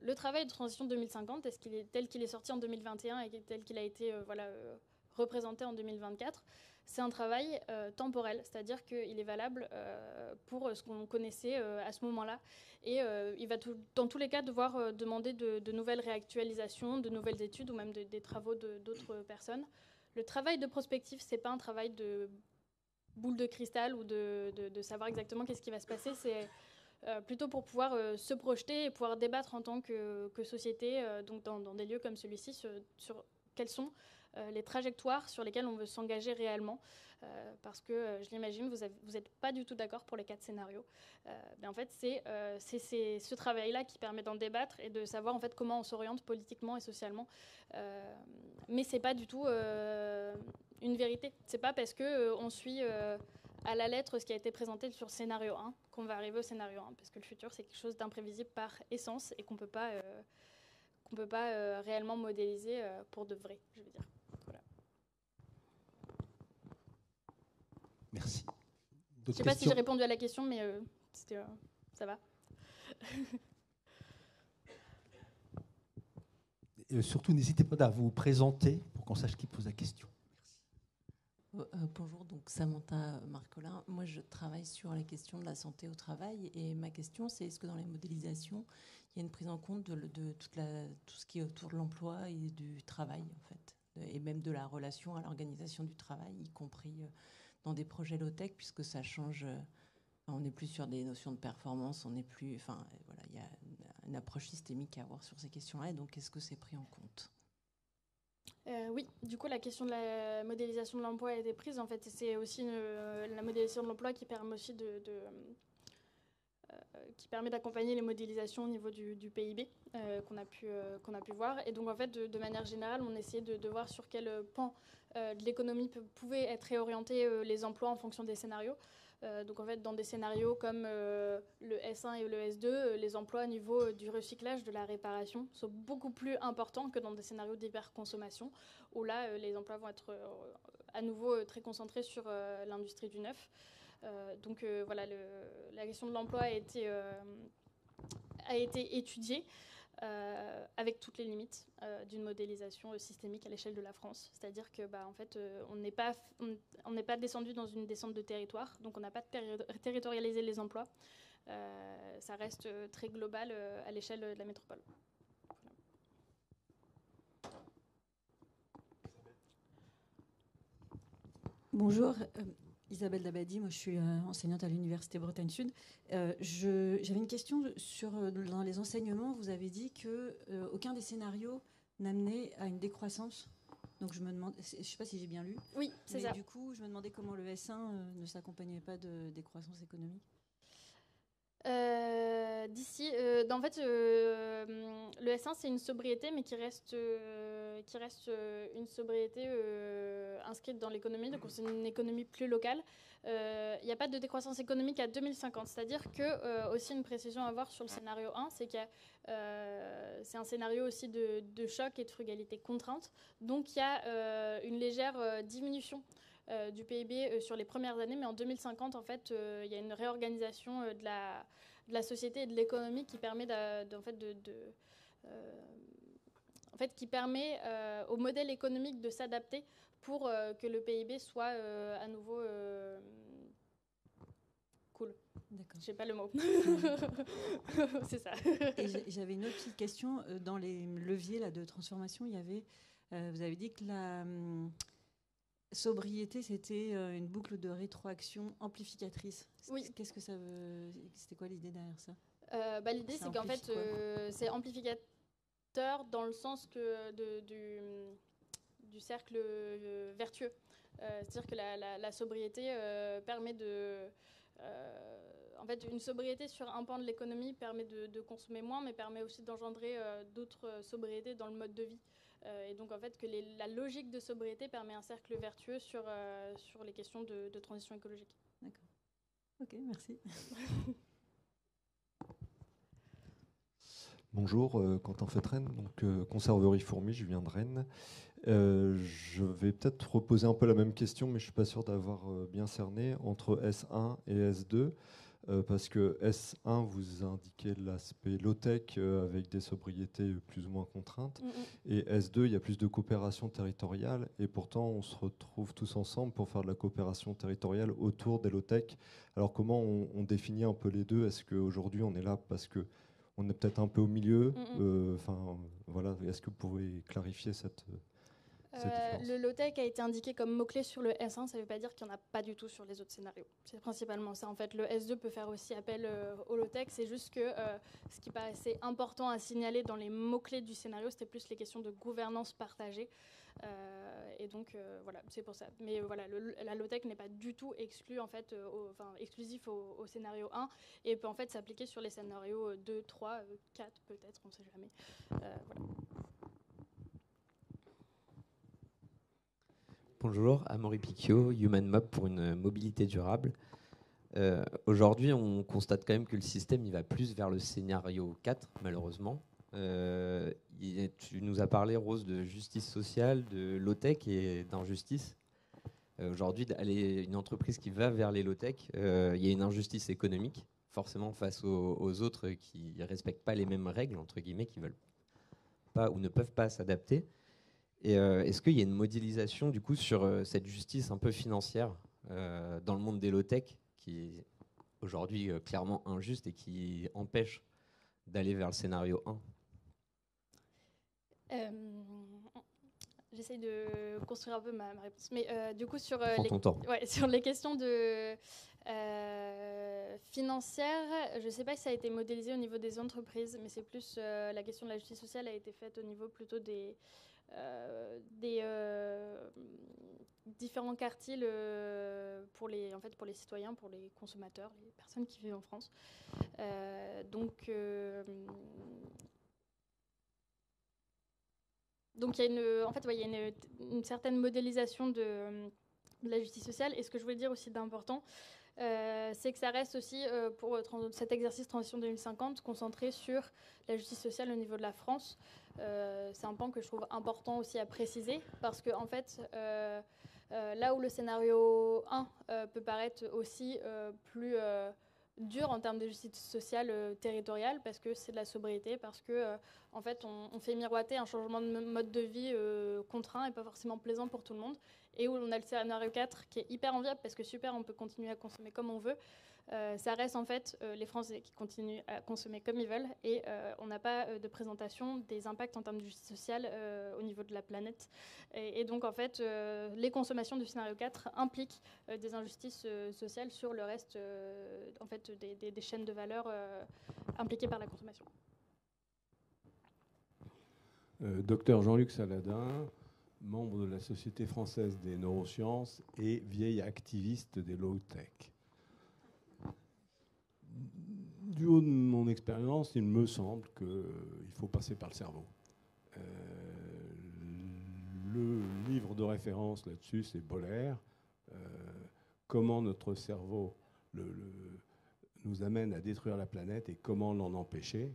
Le travail de transition 2050, tel qu'il est sorti en 2021 et tel qu'il a été représenté en 2024, c'est un travail temporel, c'est-à-dire qu'il est valable pour ce qu'on connaissait à ce moment-là. Et il va dans tous les cas devoir demander de nouvelles réactualisations, de nouvelles études ou même des travaux d'autres personnes. Le travail de prospective, ce n'est pas un travail de boule de cristal ou de savoir exactement qu'est-ce qui va se passer. C'est plutôt pour pouvoir se projeter et pouvoir débattre en tant que société, donc dans des lieux comme celui-ci, sur quelles sont les trajectoires sur lesquelles on veut s'engager réellement. Parce que, je l'imagine, vous n'êtes pas du tout d'accord pour les 4 scénarios. En fait, c'est ce travail-là qui permet d'en débattre et de savoir en fait, comment on s'oriente politiquement et socialement. Mais ce n'est pas du tout une vérité. Ce n'est pas parce qu'on suit à la lettre ce qui a été présenté sur scénario 1 qu'on va arriver au scénario 1, parce que le futur, c'est quelque chose d'imprévisible par essence et qu'on ne peut pas réellement modéliser pour de vrai, je veux dire. Voilà. Merci. Je ne sais pas si j'ai répondu à la question, mais ça va. Surtout, n'hésitez pas à vous présenter pour qu'on sache qui pose la question. Bonjour, donc Samantha Marcolin. Moi, je travaille sur les questions de la santé au travail, et ma question, c'est est-ce que dans les modélisations, il y a une prise en compte de tout ce qui est autour de l'emploi et du travail, en fait, et même de la relation à l'organisation du travail, y compris dans des projets low-tech, puisque ça change. On n'est plus sur des notions de performance, on n'est plus. Enfin, voilà, il y a une approche systémique à avoir sur ces questions-là, et donc est-ce que c'est pris en compte ? Oui, du coup, la question de la modélisation de l'emploi a été prise. En fait, c'est aussi la modélisation de l'emploi qui permet aussi qui permet d'accompagner les modélisations au niveau du PIB qu'on a pu voir. Et donc, en fait, de manière générale, on essayait de voir sur quel pan de l'économie pouvaient être réorientés les emplois en fonction des scénarios. Donc, en fait, dans des scénarios comme le S1 et le S2, les emplois au niveau du recyclage, de la réparation, sont beaucoup plus importants que dans des scénarios d'hyperconsommation, où là, les emplois vont être à nouveau très concentrés sur l'industrie du neuf. Donc, voilà, la question de l'emploi a été étudiée avec toutes les limites d'une modélisation systémique à l'échelle de la France. C'est-à-dire que, en fait, on n'est pas descendu dans une descente de territoire, donc on n'a pas territorialisé les emplois. Ça reste très global à l'échelle de la métropole. Voilà. Bonjour. Isabelle Dabadi, moi je suis enseignante à l'Université Bretagne Sud. J'avais une question dans les enseignements. Vous avez dit qu'aucun des scénarios n'amenait à une décroissance. Donc je me demande, je ne sais pas si j'ai bien lu. Oui, c'est ça. Du coup, je me demandais comment le S1 ne s'accompagnait pas de décroissance économique. En fait, le S1, c'est une sobriété, mais qui reste une sobriété inscrite dans l'économie, donc c'est une économie plus locale. Il n'y a pas de décroissance économique à 2050, c'est-à-dire que, aussi une précision à avoir sur le scénario 1, c'est que c'est un scénario aussi de choc et de frugalité contrainte, donc il y a une légère diminution du PIB sur les premières années, mais en 2050, en fait, il y a une réorganisation de la société et de l'économie qui permet qui permet au modèle économique de s'adapter pour que le PIB soit à nouveau cool. D'accord. Je sais pas le mot. C'est ça. Et j'avais une autre petite question. Dans les leviers là, de transformation, il y avait, vous avez dit que la sobriété, c'était une boucle de rétroaction amplificatrice. Oui. Qu'est-ce que ça veut... C'était quoi l'idée derrière ça ? L'idée, c'est qu'en fait, c'est amplificateur dans le sens que du cercle vertueux. C'est-à-dire que la sobriété permet de... en fait, une sobriété sur un pan de l'économie permet de consommer moins, mais permet aussi d'engendrer d'autres sobriétés dans le mode de vie. Et donc, en fait, que la logique de sobriété permet un cercle vertueux sur les questions de transition écologique. D'accord. Ok, merci. Bonjour, Quentin Fettren, donc conserverie Fourmi, je viens de Rennes. Je vais peut-être reposer un peu la même question, mais je ne suis pas sûr d'avoir bien cerné entre S1 et S2, parce que S1, vous indiquez l'aspect low-tech avec des sobriétés plus ou moins contraintes, et S2, il y a plus de coopération territoriale, et pourtant on se retrouve tous ensemble pour faire de la coopération territoriale autour des low-tech. Alors comment on définit un peu les deux? Est-ce qu'aujourd'hui on est là parce que on est peut-être un peu au milieu. Voilà. Est-ce que vous pouvez clarifier cette différence? Le low-tech a été indiqué comme mot-clé sur le S1, ça ne veut pas dire qu'il n'y en a pas du tout sur les autres scénarios. C'est principalement ça. En fait, le S2 peut faire aussi appel au low-tech. C'est juste que ce qui paraissait important à signaler dans les mots-clés du scénario, c'était plus les questions de gouvernance partagée. Et donc, voilà, c'est pour ça. Mais voilà, la low-tech n'est pas du tout exclue, en fait, exclusif au scénario 1 et peut en fait s'appliquer sur les scénarios 2, 3, 4 peut-être, on ne sait jamais. Voilà. Bonjour, Amaury Picchio, Human Mob pour une mobilité durable. Aujourd'hui, on constate quand même que le système il va plus vers le scénario 4, malheureusement. Tu nous as parlé, Rose, de justice sociale, de low-tech et d'injustice. Aujourd'hui, une entreprise qui va vers les low-tech, il y a une injustice économique, forcément face aux autres qui ne respectent pas les mêmes règles, entre guillemets, qui veulent pas ou ne peuvent pas s'adapter. Et est-ce qu'il y a une modélisation du coup sur cette justice un peu financière dans le monde des low-tech qui est aujourd'hui clairement injuste et qui empêche d'aller vers le scénario 1? J'essaye de construire un peu ma réponse. Mais du coup, sur sur les questions financières, je ne sais pas si ça a été modélisé au niveau des entreprises, mais c'est plus la question de la justice sociale a été faite au niveau plutôt des différents quartiles pour les citoyens, pour les consommateurs, les personnes qui vivent en France. Donc il y a une certaine modélisation de la justice sociale. Et ce que je voulais dire aussi d'important, c'est que ça reste aussi, pour cet exercice Transition 2050, concentré sur la justice sociale au niveau de la France. C'est un pan que je trouve important aussi à préciser, parce que en fait, là où le scénario 1 peut paraître aussi plus dur en termes de justice sociale territoriale, parce que c'est de la sobriété, parce que en fait, on fait miroiter un changement de mode de vie contraint et pas forcément plaisant pour tout le monde, et où on a le scénario 4 qui est hyper enviable, parce que super, on peut continuer à consommer comme on veut. Ça reste en fait les Français qui continuent à consommer comme ils veulent, et on n'a pas de présentation des impacts en termes de justice sociale au niveau de la planète. Et donc en fait, les consommations du scénario 4 impliquent des injustices sociales sur le reste en fait, des chaînes de valeur impliquées par la consommation. Docteur Jean-Luc Saladin, membre de la Société française des neurosciences et vieil activiste des low-tech. Du haut de mon expérience, il me semble qu'il faut passer par le cerveau. Le livre de référence là-dessus, c'est Boller. Comment notre cerveau nous amène à détruire la planète et comment l'en empêcher.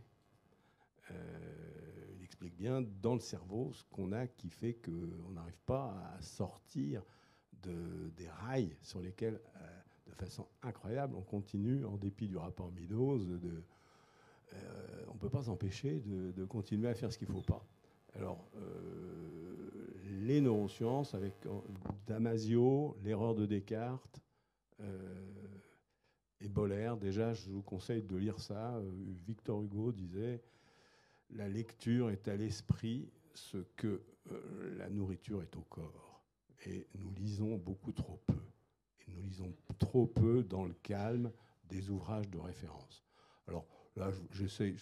Il explique bien dans le cerveau ce qu'on a qui fait qu'on n'arrive pas à sortir des rails sur lesquels, de façon incroyable, on continue, en dépit du rapport Meadows, on ne peut pas s'empêcher de continuer à faire ce qu'il ne faut pas. Alors, les neurosciences, avec Damasio, l'erreur de Descartes, et Boller, déjà, je vous conseille de lire ça. Victor Hugo disait « La lecture est à l'esprit ce que la nourriture est au corps ». Et nous lisons beaucoup trop peu. Et nous lisons trop peu dans le calme des ouvrages de référence. Alors là, j'essaie,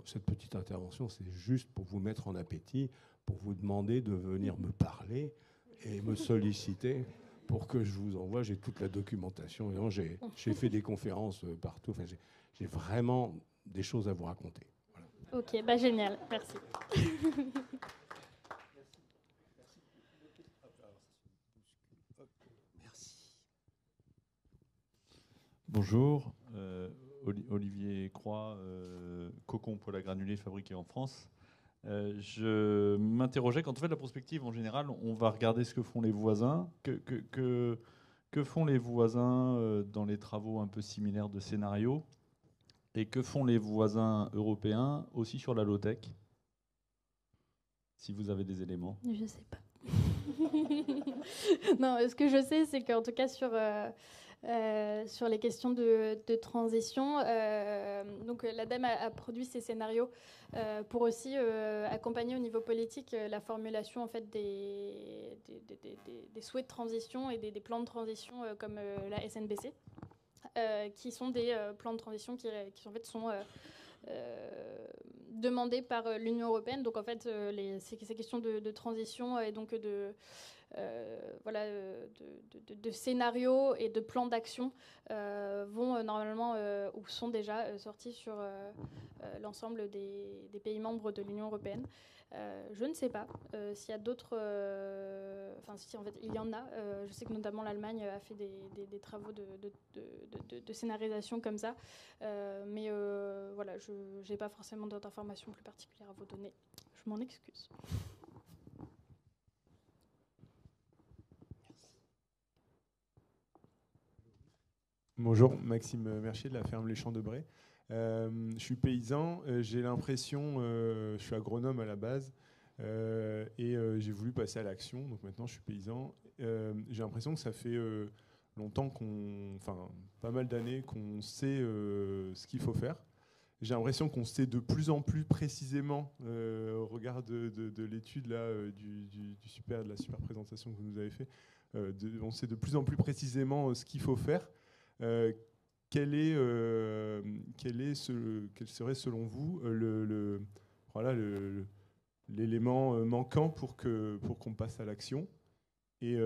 cette petite intervention, c'est juste pour vous mettre en appétit, pour vous demander de venir me parler et me solliciter pour que je vous envoie. J'ai toute la documentation. J'ai fait des conférences partout. Enfin, j'ai vraiment des choses à vous raconter. Voilà. Ok, bah génial, merci. Bonjour, Olivier Croix, Cocon pour la granulée fabriquée en France. Je m'interrogeais, quand on fait de la prospective, en général, on va regarder ce que font les voisins. Que font les voisins dans les travaux un peu similaires de scénario? Et que font les voisins européens aussi sur la low-tech? Si vous avez des éléments. Je sais pas. Non, ce que je sais, c'est qu'en tout cas sur les questions de transition, donc l'ADEME a produit ces scénarios pour aussi accompagner au niveau politique la formulation en fait des souhaits de transition et des plans de transition comme la SNBC, qui sont des plans de transition qui en fait sont demandés par l'Union européenne. Donc en fait, ces questions de transition et donc de scénarios et de plans d'action vont normalement ou sont déjà sortis sur l'ensemble des pays membres de l'Union européenne. Je ne sais pas s'il y a d'autres... Enfin, si en fait, il y en a. Je sais que notamment l'Allemagne a fait des travaux de scénarisation comme ça. Mais voilà, je n'ai pas forcément d'autres informations plus particulières à vous donner. Je m'en excuse. Bonjour, Maxime Mercier de la ferme Les Champs de Bray. Je suis paysan, j'ai l'impression, je suis agronome à la base, et j'ai voulu passer à l'action, donc maintenant je suis paysan. J'ai l'impression que ça fait longtemps pas mal d'années qu'on sait ce qu'il faut faire. J'ai l'impression qu'on sait de plus en plus précisément, au regard de l'étude là, de la super présentation que vous nous avez fait, on sait de plus en plus précisément ce qu'il faut faire. Quel serait selon vous l'élément manquant pour qu'on passe à l'action? Et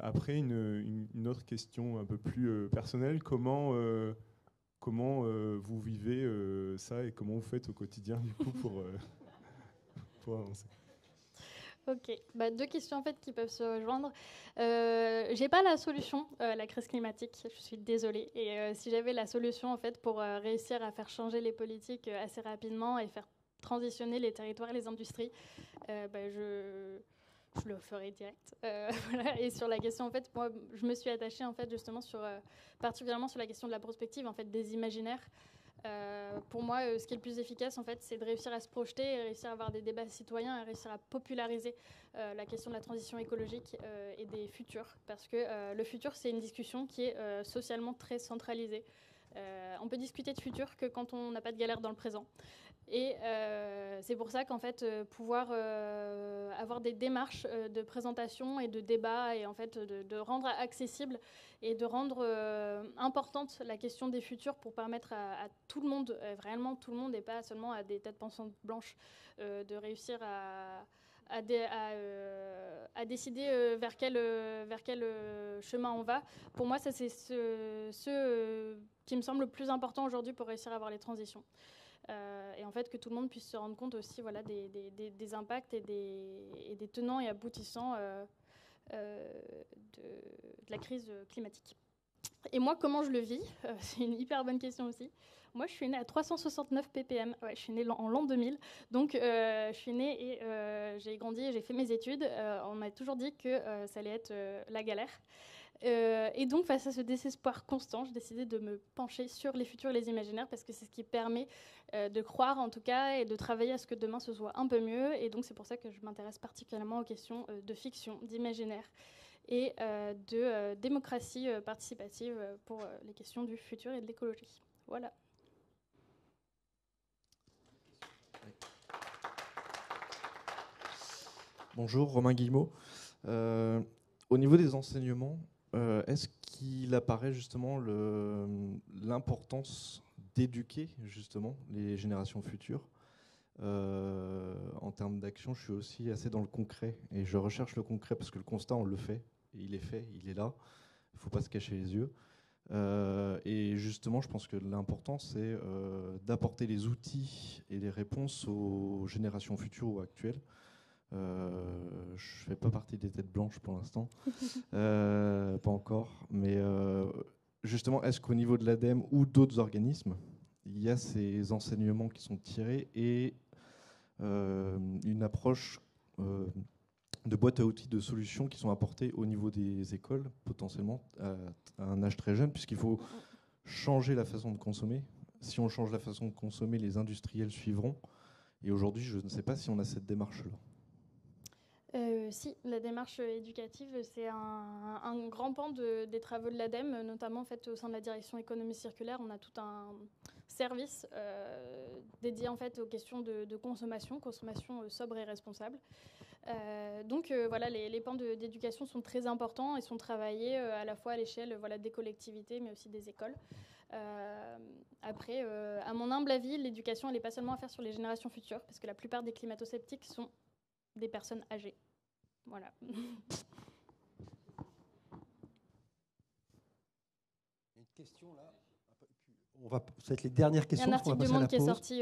après, une autre question un peu plus personnelle, comment vous vivez ça et comment vous faites au quotidien du coup pour avancer? Ok, deux questions en fait qui peuvent se rejoindre. J'ai pas la solution à la crise climatique, je suis désolée. Et si j'avais la solution en fait pour réussir à faire changer les politiques assez rapidement et faire transitionner les territoires et les industries, je le ferais direct. Voilà. Et sur la question en fait, moi je me suis attachée en fait justement particulièrement sur la question de la prospective en fait des imaginaires. Pour moi, ce qui est le plus efficace, en fait, c'est de réussir à se projeter, et réussir à avoir des débats citoyens, et réussir à populariser la question de la transition écologique et des futurs. Parce que le futur, c'est une discussion qui est socialement très centralisée. On peut discuter de futur que quand on n'a pas de galère dans le présent. Et c'est pour ça qu'en fait, pouvoir avoir des démarches de présentation et de débat et en fait de rendre accessible et de rendre importante la question des futurs pour permettre à tout le monde, vraiment tout le monde et pas seulement à des têtes pensantes blanches, de réussir à décider vers quel chemin on va. Pour moi, ça c'est ce qui me semble le plus important aujourd'hui pour réussir à avoir les transitions. Et en fait que tout le monde puisse se rendre compte aussi voilà, des impacts et des tenants et aboutissants de la crise climatique. Et moi, comment je le vis? C'est une hyper bonne question aussi. Moi, je suis née à 369 ppm. Ouais, je suis née en l'an 2000. Donc, je suis née et j'ai grandi et j'ai fait mes études. On m'a toujours dit que ça allait être la galère. Et donc, face à ce désespoir constant, j'ai décidé de me pencher sur les futurs et les imaginaires parce que c'est ce qui permet de croire, en tout cas, et de travailler à ce que demain, ce soit un peu mieux. Et donc, c'est pour ça que je m'intéresse particulièrement aux questions de fiction, d'imaginaire et de démocratie participative pour les questions du futur et de l'écologie. Voilà. Bonjour, Romain Guillemot. Au niveau des enseignements, est-ce qu'il apparaît justement l'importance d'éduquer justement les générations futures? En termes d'action, je suis aussi assez dans le concret et je recherche le concret parce que le constat, on le fait et il est fait, il est là. Il ne faut pas se cacher les yeux. Et justement, je pense que l'important, c'est d'apporter les outils et les réponses aux générations futures ou actuelles. Je ne fais pas partie des têtes blanches pour l'instant, pas encore, mais justement, est-ce qu'au niveau de l'ADEME ou d'autres organismes, il y a ces enseignements qui sont tirés et une approche de boîte à outils, de solutions qui sont apportées au niveau des écoles, potentiellement à un âge très jeune, puisqu'il faut changer la façon de consommer. Si on change la façon de consommer, les industriels suivront. Et aujourd'hui, je ne sais pas si on a cette démarche-là. Si, la démarche éducative, c'est un grand pan des travaux de l'ADEME, notamment en fait, au sein de la direction économie circulaire. On a tout un service dédié en fait, aux questions de consommation sobre et responsable. Donc voilà, les pans d'éducation sont très importants et sont travaillés à la fois à l'échelle des collectivités, mais aussi des écoles. Après, à mon humble avis, l'éducation, elle n'est pas seulement à faire sur les générations futures, parce que la plupart des climato-sceptiques sont des personnes âgées. Voilà. Il y a une question là. Ça va être les dernières questions. Il y a un article du Monde qui est sorti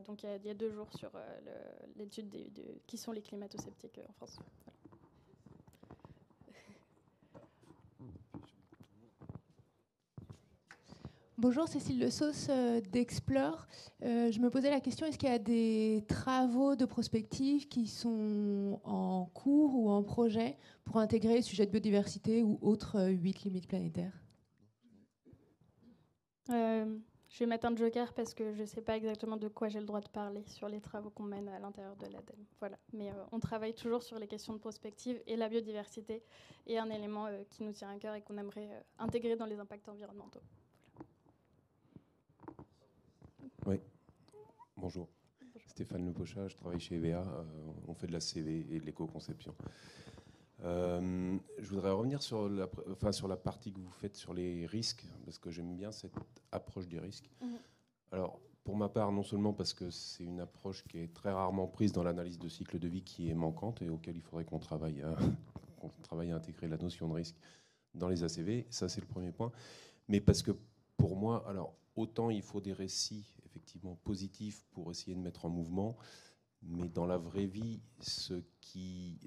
donc il y a 2 jours sur l'étude de qui sont les climato-sceptiques en France. Voilà. Bonjour, Cécile Le Sauce d'Explore. Je me posais la question, est-ce qu'il y a des travaux de prospective qui sont en cours ou en projet pour intégrer le sujet de biodiversité ou autres 8 limites planétaires? Je vais mettre un joker parce que je ne sais pas exactement de quoi j'ai le droit de parler sur les travaux qu'on mène à l'intérieur de l'ADEME. Voilà. Mais on travaille toujours sur les questions de prospective et la biodiversité est un élément qui nous tient à cœur et qu'on aimerait intégrer dans les impacts environnementaux. Oui, bonjour. Stéphane Le Pochat, je travaille chez EVA. On fait de la CV et de l'éco-conception. Je voudrais revenir sur la partie que vous faites sur les risques, parce que j'aime bien cette approche des risques. Alors, pour ma part, non seulement parce que c'est une approche qui est très rarement prise dans l'analyse de cycle de vie qui est manquante et auquel il faudrait qu'on travaille à intégrer la notion de risque dans les ACV, ça c'est le premier point, mais parce que pour moi, alors autant il faut des récits effectivement positifs pour essayer de mettre en mouvement, mais dans la vraie vie, ce qui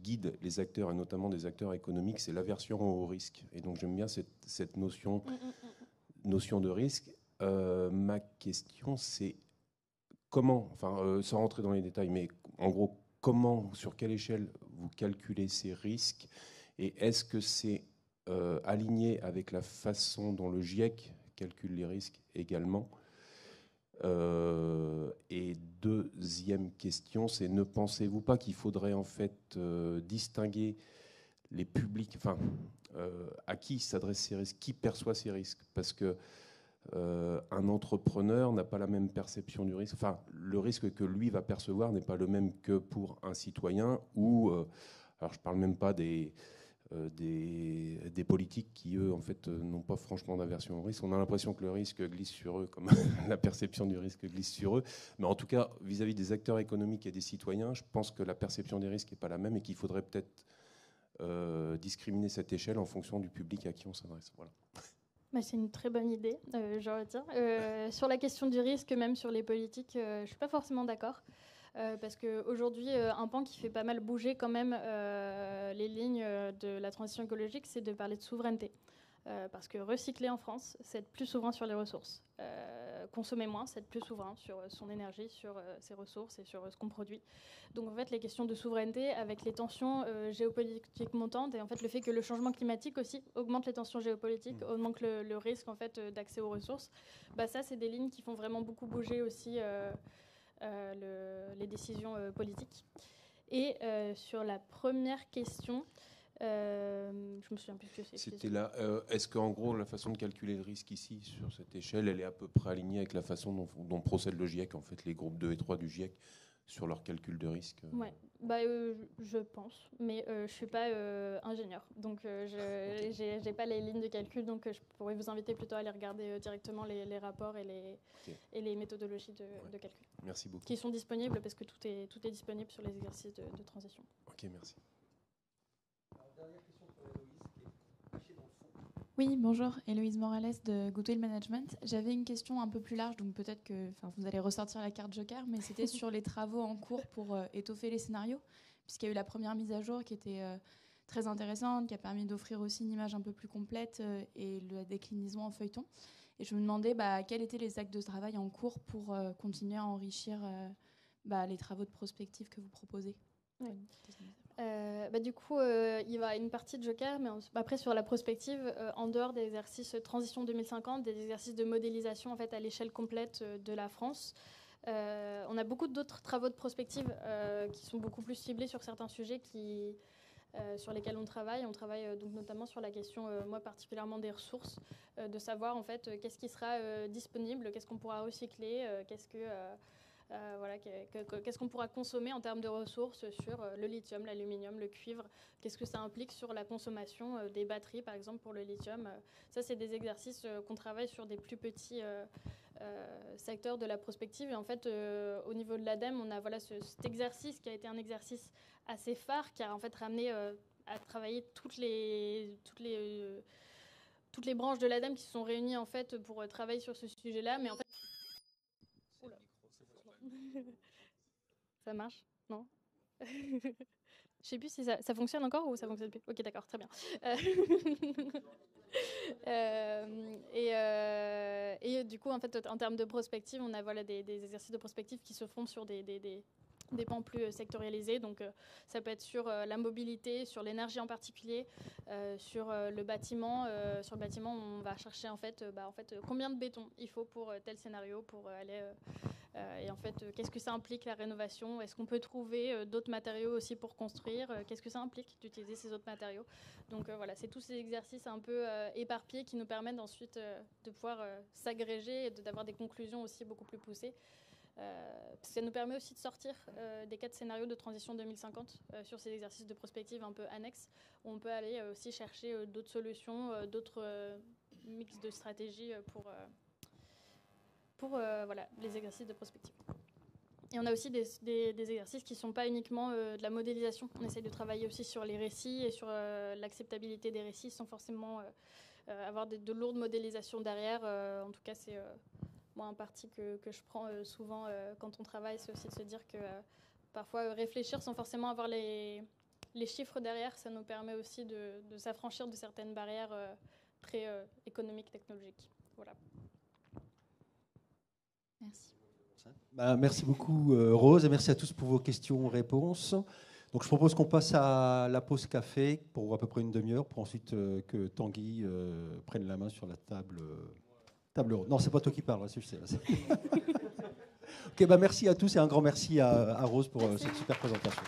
guide les acteurs, et notamment des acteurs économiques, c'est l'aversion au risque. Et donc j'aime bien cette notion de risque. Ma question, c'est comment, sans rentrer dans les détails, mais en gros, comment, sur quelle échelle vous calculez ces risques, et est-ce que c'est aligné avec la façon dont le GIEC calcule les risques également? Et deuxième question, c'est ne pensez-vous pas qu'il faudrait en fait distinguer les publics, à qui s'adressent ces risques, qui perçoit ces risques? Parce que un entrepreneur n'a pas la même perception du risque. Le risque que lui va percevoir n'est pas le même que pour un citoyen ou, alors je ne parle même pas des politiques qui, eux, en fait, n'ont pas franchement d'aversion au risque. On a l'impression que le risque glisse sur eux, comme la perception du risque glisse sur eux. Mais en tout cas, vis-à-vis des acteurs économiques et des citoyens, je pense que la perception des risques n'est pas la même et qu'il faudrait peut-être discriminer cette échelle en fonction du public à qui on s'adresse. Voilà. C'est une très bonne idée, je retiens. Sur la question du risque, même sur les politiques, je ne suis pas forcément d'accord. Parce qu'aujourd'hui, un pan qui fait pas mal bouger quand même les lignes de la transition écologique, c'est de parler de souveraineté. Parce que recycler en France, c'est être plus souverain sur les ressources. Consommer moins, c'est être plus souverain sur son énergie, sur ses ressources et sur ce qu'on produit. Donc en fait, les questions de souveraineté, avec les tensions géopolitiques montantes, et en fait le fait que le changement climatique aussi augmente les tensions géopolitiques, augmente le risque en fait d'accès aux ressources, ça c'est des lignes qui font vraiment beaucoup bouger aussi les décisions politiques. Et sur la première question, je me souviens plus que c'est. C'était là. Est-ce qu'en gros, la façon de calculer le risque ici, sur cette échelle, elle est à peu près alignée avec la façon dont procède le GIEC, en fait, les groupes 2 et 3 du GIEC, sur leur calcul de risque? Oui, je pense, mais je ne suis pas ingénieure, donc je n'ai pas les lignes de calcul, donc je pourrais vous inviter plutôt à aller regarder directement les rapports et les méthodologies de calcul. Merci beaucoup. Qui sont disponibles, parce que tout est disponible sur les exercices de transition. Ok, merci. Dernière question Oui, bonjour, Héloïse Morales de Goodwill Management. J'avais une question un peu plus large, donc peut-être que vous allez ressortir la carte Joker, mais c'était sur les travaux en cours pour étoffer les scénarios, puisqu'il y a eu la première mise à jour qui était très intéressante, qui a permis d'offrir aussi une image un peu plus complète et la déclinaison en feuilleton. Et je me demandais quels étaient les actes de travail en cours pour continuer à enrichir les travaux de prospective que vous proposez. Ouais. Du coup, il y a une partie de Joker, mais après sur la prospective, en dehors des exercices Transition 2050, des exercices de modélisation en fait, à l'échelle complète de la France, on a beaucoup d'autres travaux de prospective qui sont beaucoup plus ciblés sur certains sujets sur lesquels on travaille. On travaille donc notamment sur la question, moi particulièrement des ressources, de savoir en fait qu'est-ce qui sera disponible, qu'est-ce qu'on pourra recycler, qu'est-ce qu'on pourra consommer en termes de ressources sur le lithium, l'aluminium, le cuivre, qu'est-ce que ça implique sur la consommation des batteries, par exemple, pour le lithium. Ça, c'est des exercices qu'on travaille sur des plus petits secteurs de la prospective. Et en fait, au niveau de l'ADEME, on a cet exercice qui a été un exercice assez phare, qui a en fait ramené à travailler toutes les branches de l'ADEME qui se sont réunies en fait, pour travailler sur ce sujet-là. Mais en fait, ça marche? Non. Je sais plus si ça fonctionne encore ou ça fonctionne plus. Ok, d'accord, très bien. Et du coup, en fait, en termes de prospective, on a des exercices de prospective qui se font sur des pans plus sectorialisés. Donc, ça peut être sur la mobilité, sur l'énergie en particulier, sur le bâtiment. Sur le bâtiment, on va chercher en fait combien de béton il faut pour tel scénario pour aller. Et en fait, qu'est-ce que ça implique la rénovation? Est-ce qu'on peut trouver d'autres matériaux aussi pour construire? Qu'est-ce que ça implique d'utiliser ces autres matériaux? Donc voilà, c'est tous ces exercices un peu éparpillés qui nous permettent ensuite de pouvoir s'agréger et d'avoir des conclusions aussi beaucoup plus poussées. Parce que ça nous permet aussi de sortir des 4 scénarios de transition 2050 sur ces exercices de prospective un peu annexes, où on peut aller aussi chercher d'autres solutions, d'autres mix de stratégies pour les exercices de prospective. Et on a aussi des exercices qui ne sont pas uniquement de la modélisation. On essaie de travailler aussi sur les récits et sur l'acceptabilité des récits sans forcément avoir de lourdes modélisations derrière. En tout cas, c'est moi un parti que je prends souvent quand on travaille, c'est aussi de se dire que parfois réfléchir sans forcément avoir les chiffres derrière, ça nous permet aussi de s'affranchir de certaines barrières très économiques, technologiques. Voilà. Merci. Merci beaucoup Rose et merci à tous pour vos questions-réponses. Donc je propose qu'on passe à la pause café pour à peu près une demi-heure pour ensuite que Tanguy prenne la main sur la table ronde. Non, c'est pas toi qui parles, je sais. Ok, merci à tous et un grand merci à Rose pour cette super présentation.